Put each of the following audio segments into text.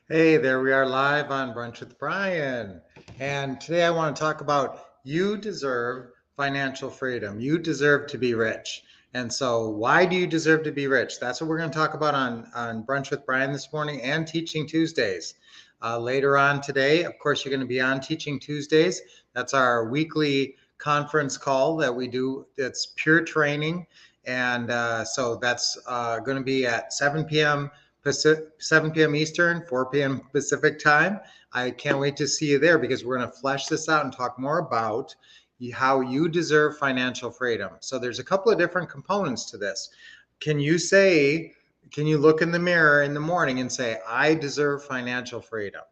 Hey, there we are live on Brunch with Brian. And today I want to talk about you deserve financial freedom. You deserve to be rich. And so, why do you deserve to be rich? That's what we're going to talk about on Brunch with Brian this morning and Teaching Tuesdays. Later on today, of course, you're going to be on Teaching Tuesdays. That's our weekly conference call that we do. It's pure training. And so that's going to be at 7 p.m. Pacific, 7 p.m. Eastern, 4 p.m. Pacific time. I can't wait to see you there because we're going to flesh this out and talk more about how you deserve financial freedom. So there's a couple of different components to this. Can you say, can you look in the mirror in the morning and say, I deserve financial freedom?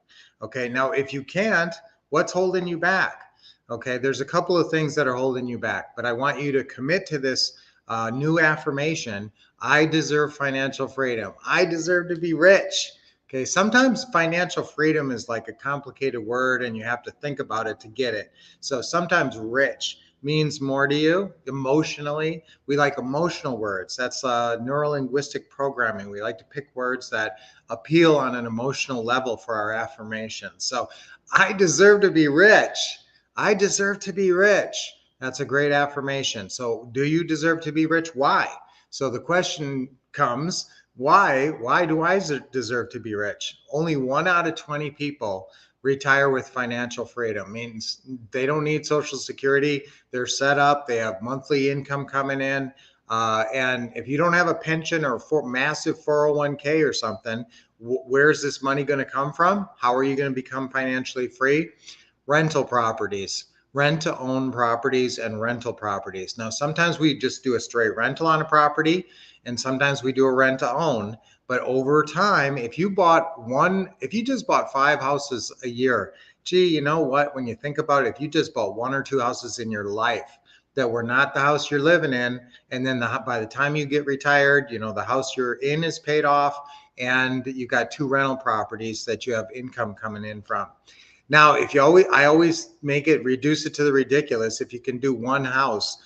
Okay, now if you can't, what's holding you back? Okay, there's a couple of things that are holding you back, but I want you to commit to this new affirmation. I deserve financial freedom. I deserve to be rich. Okay, sometimes financial freedom is like a complicated word and you have to think about it to get it. So sometimes rich means more to you emotionally. We like emotional words. That's neurolinguistic programming. We like to pick words that appeal on an emotional level for our affirmations. So I deserve to be rich. I deserve to be rich. That's a great affirmation. So, do you deserve to be rich? Why? So the question comes, why? Why do I deserve to be rich? Only 1 out of 20 people retire with financial freedom. Means they don't need Social Security. They're set up. They have monthly income coming in. And if you don't have a pension or massive 401k or something, where's this money going to come from? How are you going to become financially free? Rental properties, rent to own properties and rental properties. Now, sometimes we just do a straight rental on a property and sometimes we do a rent to own. But over time, if you just bought 5 houses a year, gee, you know what? When you think about it, if you just bought 1 or 2 houses in your life that were not the house you're living in, and then by the time you get retired, the house you're in is paid off, and you got 2 rental properties that you have income coming in from. Now, I always make it reduce it to the ridiculous. If you can do one house,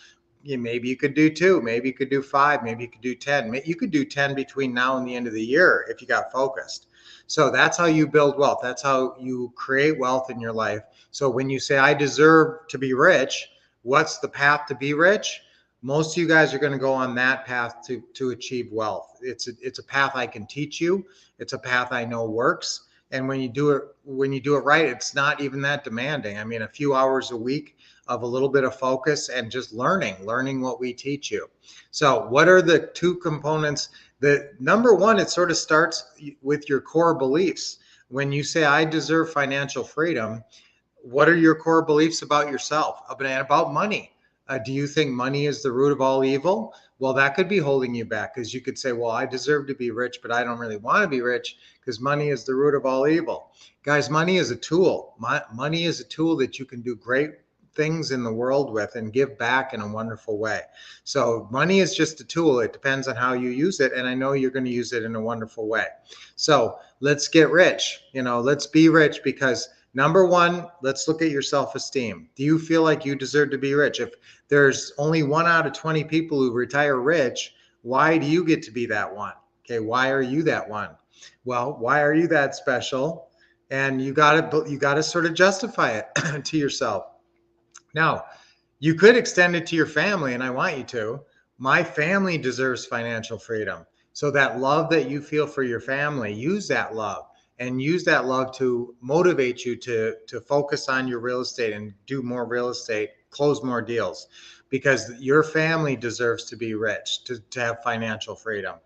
maybe you could do two, maybe you could do five, maybe you could do 10. You could do 10 between now and the end of the year if you got focused. So that's how you build wealth. That's how you create wealth in your life. So when you say, I deserve to be rich, what's the path to be rich? Most of you guys are going to go on that path to achieve wealth. It's a path I can teach you. It's a path I know works. And when you do it right, it's not even that demanding. I mean, a few hours a week of a little bit of focus and just learning what we teach you. So what are the two components? The number one, it sort of starts with your core beliefs. When you say, I deserve financial freedom, what are your core beliefs about yourself, about money? Do you think money is the root of all evil? Well, that could be holding you back because you could say, well, I deserve to be rich, but I don't really want to be rich because money is the root of all evil. Guys, money is a tool. Money is a tool that you can do great things in the world with and give back in a wonderful way. So money is just a tool. It depends on how you use it. And I know you're going to use it in a wonderful way. So let's get rich. Let's be rich because number one, let's look at your self-esteem. Do you feel like you deserve to be rich? If there's only 1 out of 20 people who retire rich, why do you get to be that one? Okay, why are you that one? Well, why are you that special? And you got to sort of justify it to yourself. Now, you could extend it to your family, and I want you to. My family deserves financial freedom. So that love that you feel for your family, use that love and use that love to motivate you to focus on your real estate and do more real estate, close more deals, because your family deserves to be rich, to have financial freedom.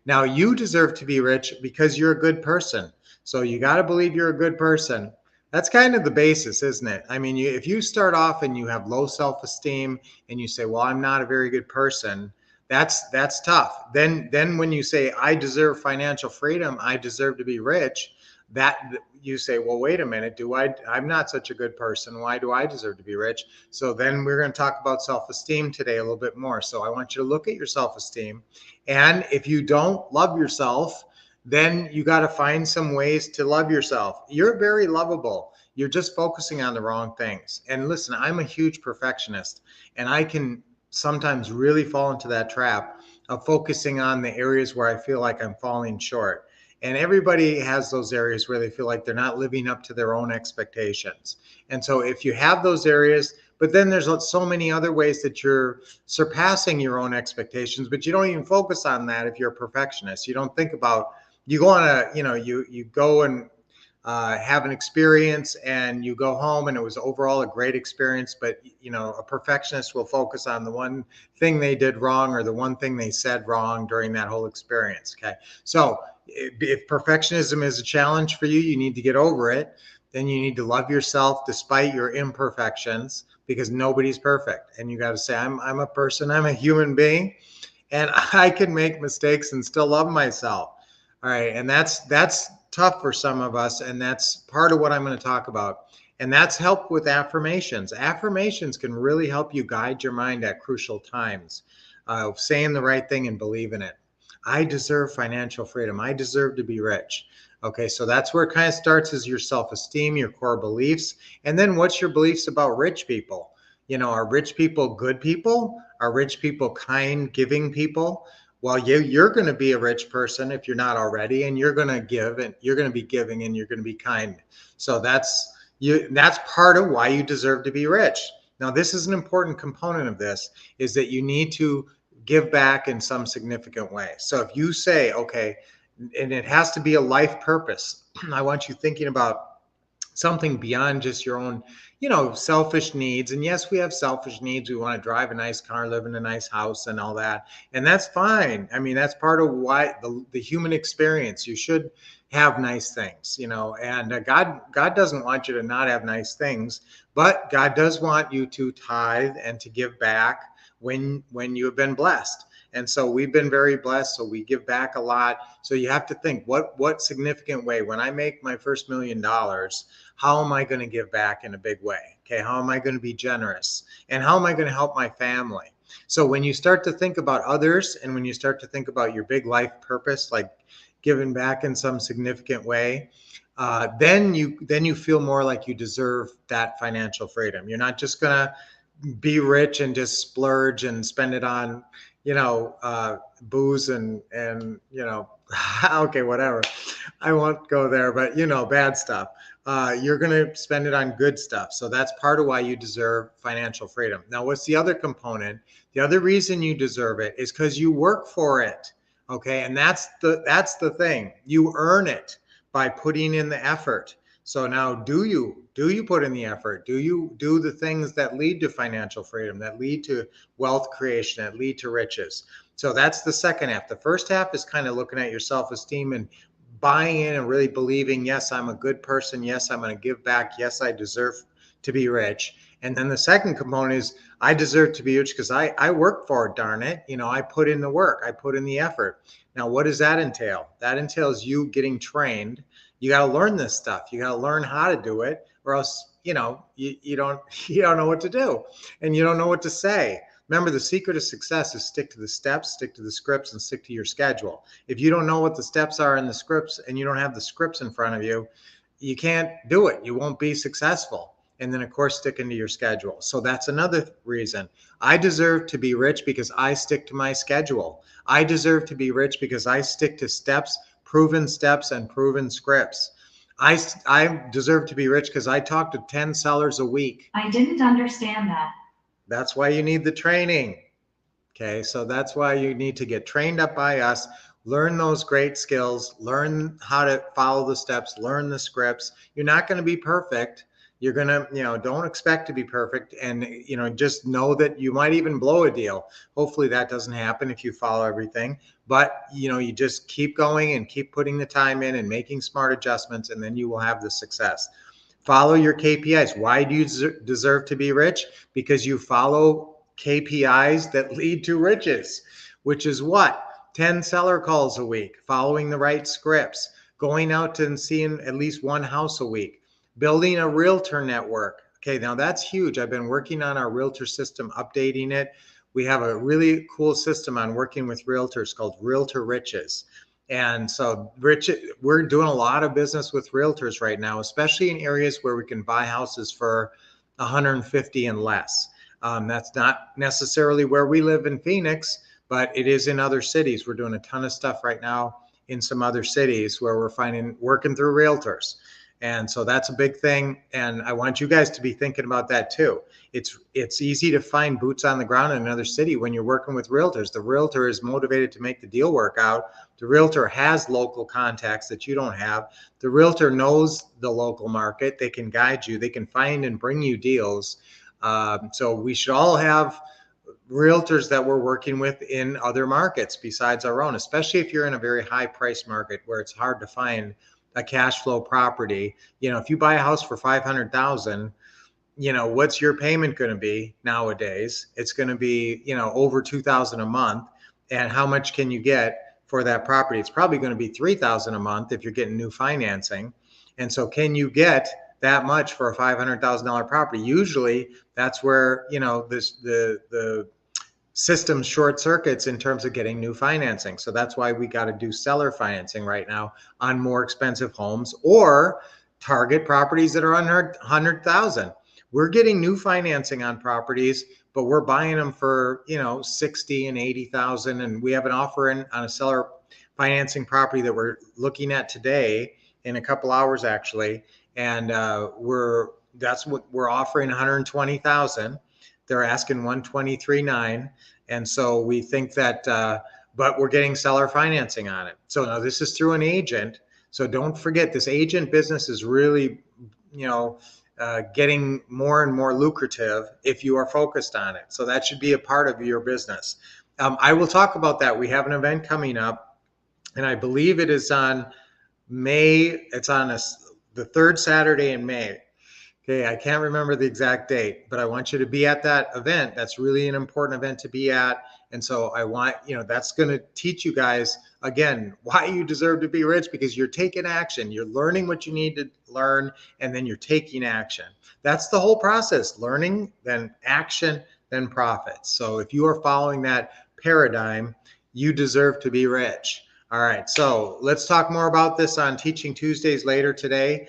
Now, you deserve to be rich because you're a good person. So you got to believe you're a good person. That's kind of the basis, isn't it? I mean, if you start off and you have low self-esteem and you say, "Well, I'm not a very good person," that's tough. Then when you say, "I deserve financial freedom, I deserve to be rich," that you say, "Well, wait a minute, I'm not such a good person. Why do I deserve to be rich?" So then we're going to talk about self-esteem today a little bit more. So I want you to look at your self-esteem, and if you don't love yourself, then you got to find some ways to love yourself. You're very lovable. You're just focusing on the wrong things. And listen, I'm a huge perfectionist, and I can sometimes really fall into that trap of focusing on the areas where I feel like I'm falling short. And everybody has those areas where they feel like they're not living up to their own expectations. And so if you have those areas, but then there's so many other ways that you're surpassing your own expectations, but you don't even focus on that if you're a perfectionist. You don't think about, you go on a, you go and have an experience and you go home and it was overall a great experience, but a perfectionist will focus on the one thing they did wrong or the one thing they said wrong during that whole experience. Okay, so if perfectionism is a challenge for you, you need to get over it. Then you need to love yourself despite your imperfections, because nobody's perfect. And you got to say, I'm a person, I'm a human being, and I can make mistakes and still love myself. All right, and that's tough for some of us, and that's part of what I'm going to talk about. And that's help with affirmations. Affirmations can really help you guide your mind at crucial times, saying the right thing and believe in it. I deserve financial freedom. I deserve to be rich. Okay, so that's where it kind of starts, is your self-esteem, your core beliefs, and then what's your beliefs about rich people? Are rich people good people? Are rich people kind, giving people? Well, you're going to be a rich person if you're not already, and you're going to give, and you're going to be giving, and you're going to be kind. So that's part of why you deserve to be rich. Now, this is an important component of this, is that you need to give back in some significant way. So if you say, okay, and it has to be a life purpose, I want you thinking about something beyond just your own, selfish needs. And yes, we have selfish needs. We want to drive a nice car, live in a nice house and all that. And that's fine. I mean, that's part of why the human experience. You should have nice things, and God doesn't want you to not have nice things, but God does want you to tithe and to give back when you have been blessed. And so we've been very blessed, so we give back a lot. So you have to think, what significant way, when I make my first $1 million, how am I going to give back in a big way? Okay, how am I going to be generous? And how am I going to help my family? So when you start to think about others, and when you start to think about your big life purpose, like giving back in some significant way, then you feel more like you deserve that financial freedom. You're not just going to be rich and just splurge and spend it on booze and okay, whatever. I won't go there, but bad stuff. You're going to spend it on good stuff. So that's part of why you deserve financial freedom. Now, what's the other component? The other reason you deserve it is because you work for it. Okay, and that's the thing. You earn it by putting in the effort. So now, do you put in the effort? Do you do the things that lead to financial freedom, that lead to wealth creation, that lead to riches? So that's the second half. The first half is kind of looking at your self-esteem and buying in and really believing, yes, I'm a good person. Yes, I'm going to give back. Yes, I deserve to be rich. And then the second component is, I deserve to be rich because I work for it, darn it. I put in the work. I put in the effort. Now, what does that entail? That entails you getting trained. You got to learn this stuff. You got to learn how to do it, or else, you don't know what to do, and you don't know what to say. Remember, the secret of success is stick to the steps, stick to the scripts, and stick to your schedule. If you don't know what the steps are in the scripts, and you don't have the scripts in front of you, you can't do it. You won't be successful. And then, of course, sticking to your schedule. So that's another reason. I deserve to be rich because I stick to my schedule. I deserve to be rich because I stick to steps, proven steps, and proven scripts. I deserve to be rich because I talk to 10 sellers a week. I didn't understand that. That's why you need the training. Okay, so that's why you need to get trained up by us, learn those great skills, learn how to follow the steps, learn the scripts. You're not going to be perfect. You're going to, don't expect to be perfect. And, just know that you might even blow a deal. Hopefully that doesn't happen if you follow everything. But, you just keep going and keep putting the time in and making smart adjustments, and then you will have the success. Follow your KPIs. Why do you deserve to be rich? Because you follow KPIs that lead to riches, which is what? 10 seller calls a week, following the right scripts, going out and seeing at least one house a week, building a realtor network. Okay, now that's huge. I've been working on our realtor system, updating it. We have a really cool system on working with realtors called Realtor Riches. And so we're doing a lot of business with realtors right now, especially in areas where we can buy houses for 150 and less. That's not necessarily where we live in Phoenix, but it is in other cities. We're doing a ton of stuff right now in some other cities where we're working through realtors. And so that's a big thing. And I want you guys to be thinking about that too. It's easy to find boots on the ground in another city when you're working with realtors. The realtor is motivated to make the deal work out. The realtor has local contacts that you don't have. The realtor knows the local market. They can guide you. They can find and bring you deals. So we should all have realtors that we're working with in other markets besides our own, especially if you're in a very high price market where it's hard to find a cash flow property. If you buy a house for 500,000, what's your payment going to be nowadays? It's going to be, over 2,000 a month. And how much can you get for that property? It's probably going to be 3,000 a month if you're getting new financing. And so can you get that much for a $500,000 property? Usually that's where, the system short circuits in terms of getting new financing. So that's why we got to do seller financing right now on more expensive homes, or target properties that are under 100,000. We're getting new financing on properties, but we're buying them for 60 and 80,000, and we have an offer in on a seller financing property that we're looking at today in a couple hours actually, and that's what we're offering, 120,000. They're asking 123.9, and so we think that, but we're getting seller financing on it. So now this is through an agent. So don't forget, this agent business is really, getting more and more lucrative if you are focused on it. So that should be a part of your business. I will talk about that. We have an event coming up, and I believe it is on May. It's on the third Saturday in May. Okay, I can't remember the exact date, but I want you to be at that event. That's really an important event to be at. And so I want, that's going to teach you guys, again, why you deserve to be rich, because you're taking action. You're learning what you need to learn, and then you're taking action. That's the whole process: learning, then action, then profits. So if you are following that paradigm, you deserve to be rich. All right, so let's talk more about this on Teaching Tuesdays later today.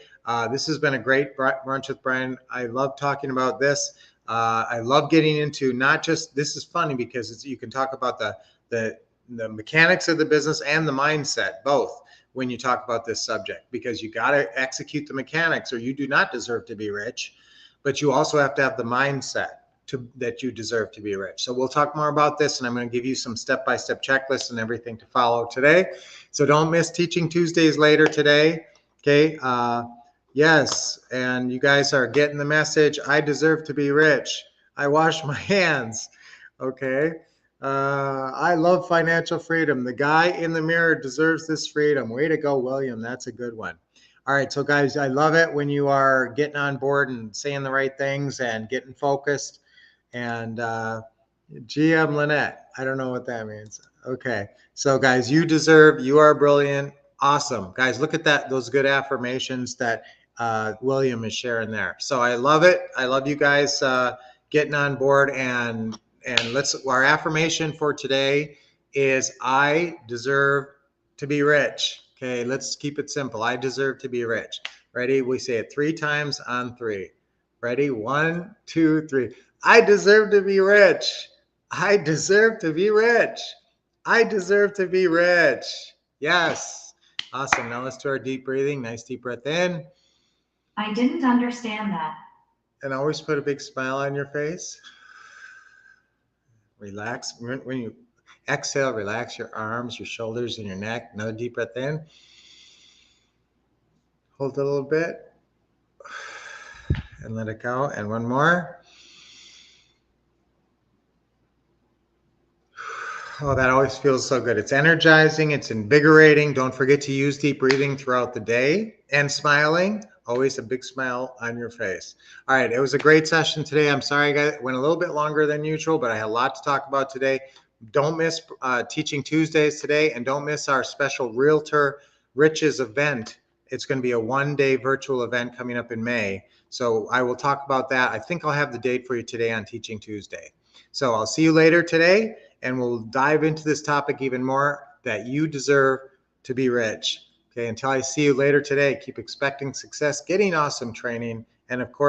This has been a great brunch with Brian. I love talking about this. I love getting into not just, this is funny because you can talk about the mechanics of the business and the mindset, both, when you talk about this subject, because you got to execute the mechanics or you do not deserve to be rich, but you also have to have the mindset that you deserve to be rich. So we'll talk more about this, and I'm going to give you some step-by-step checklists and everything to follow today. So don't miss Teaching Tuesdays later today. Okay. Yes, and you guys are getting the message. I deserve to be rich. I wash my hands. Okay. I love financial freedom. The guy in the mirror deserves this freedom. Way to go, William. That's a good one. All right. So guys, I love it when you are getting on board and saying the right things and getting focused. And GM Lynette, I don't know what that means. Okay. So guys, you are brilliant. Awesome. Guys, look at that. Those good affirmations that William is sharing there. So I love it. I love you guys getting on board, and our affirmation for today is I deserve to be rich. Okay, let's keep it simple. I deserve to be rich. Ready? We say it 3 times on 3. Ready? 1, 2, 3. I deserve to be rich. I deserve to be rich. I deserve to be rich. Yes. Awesome. Now let's do our deep breathing. Nice deep breath in. I didn't understand that. And always put a big smile on your face. Relax. When you exhale, relax your arms, your shoulders, and your neck. Another deep breath in. Hold it a little bit. And let it go. And one more. Oh, that always feels so good. It's energizing. It's invigorating. Don't forget to use deep breathing throughout the day, and smiling. Always a big smile on your face. All right. It was a great session today. I'm sorry, guys. It went a little bit longer than usual, but I had a lot to talk about today. Don't miss Teaching Tuesdays today, and don't miss our special Realtor Riches event. It's going to be a 1-day virtual event coming up in May. So I will talk about that. I think I'll have the date for you today on Teaching Tuesday. So I'll see you later today, and we'll dive into this topic even more, that you deserve to be rich. Okay, until I see you later today, keep expecting success, getting awesome training, and of course,